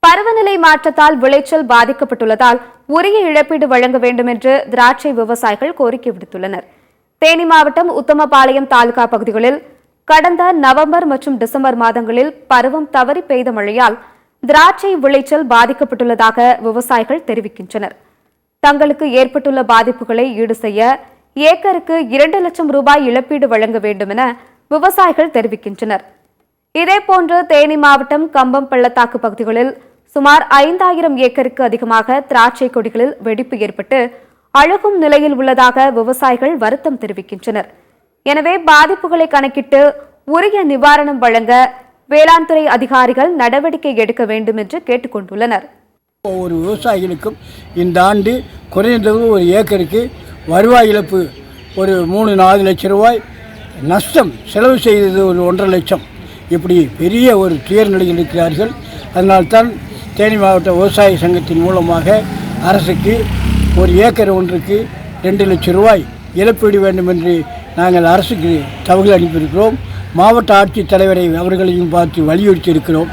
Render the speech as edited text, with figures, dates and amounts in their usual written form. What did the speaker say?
பருவநிலை மாற்றத்தால் விளைச்சல் பாதிக்கப்பட்டுள்ளதால் உரிய இழப்பீடு வழங்க வேண்டும் என்று திராட்சை விவசாயிகள் கோரிக்கை விடுத்துள்ளனர். தேனி மாவட்டம் உத்தமபாளையம் தாலுகா பகுதிகளில் கடந்த நவம்பர் மற்றும் டிசம்பர் மாதங்களில் பருவம் தவறி பெய்த மழையால் திராட்சை விளைச்சல் பாதிக்கப்பட்டுள்ளதாக விவசாயிகள் தெரிவிக்கின்றனர். தங்களுக்கு ஏற்பட்டுள்ள பாதிப்புகளை ஈடு செய்ய ஏக்கருக்கு 2 லட்சம் ரூபாய் இழப்பீடு வழங்க வேண்டும் என விவசாயிகள் தெரிவிக்கின்றனர். இதேபோன்று தேனி மாவட்டம் கம்பம் பள்ளத்தாக்கு பகுதிகளில் சுமார் 5000 ஏக்கருக்கு அதிகமாக திராட்சை கொடிகளில் வெடிப்பு ஏற்பட்டு அழுகும் நிலையில் உள்ளதாக விவசாயிகள் வருத்தம் தெரிவிக்கின்றனர். எனவே பாதிப்புகளை கணக்கிட்டு உரிய நிவாரணம் வழங்க வேளாண் துறை அதிகாரிகள் நடவடிக்கை எடுக்க வேண்டும் என்று கேட்டுக் கொண்டுள்ளனர். ஒவ்வொரு விவசாயிகளுக்கும் இந்த ஆண்டு குறைந்தது ஒரு ஏக்கருக்கு வருவாய் இழப்பு ஒரு 3-4 லட்சம் ரூபாய், நஷ்டம் செலவு செய்தது ஒரு 1.5 லட்சம், இப்படி பெரிய ஒரு துயர் நிலையில் இருக்கிறார்கள். அதனால்தான் தேனி மாவட்ட விவசாய சங்கத்தின் மூலமாக அரசுக்கு ஒரு ஏக்கர் ஒன்றுக்கு 2 லட்சம் ரூபாய் இழப்பீடு வேண்டும் என்று நாங்கள் அரசுக்கு தகவல் அனுப்பியிருக்கிறோம். மாவட்ட ஆட்சித்தலைவரை அவர்களையும் பார்த்து வலியுறுத்தி இருக்கிறோம்.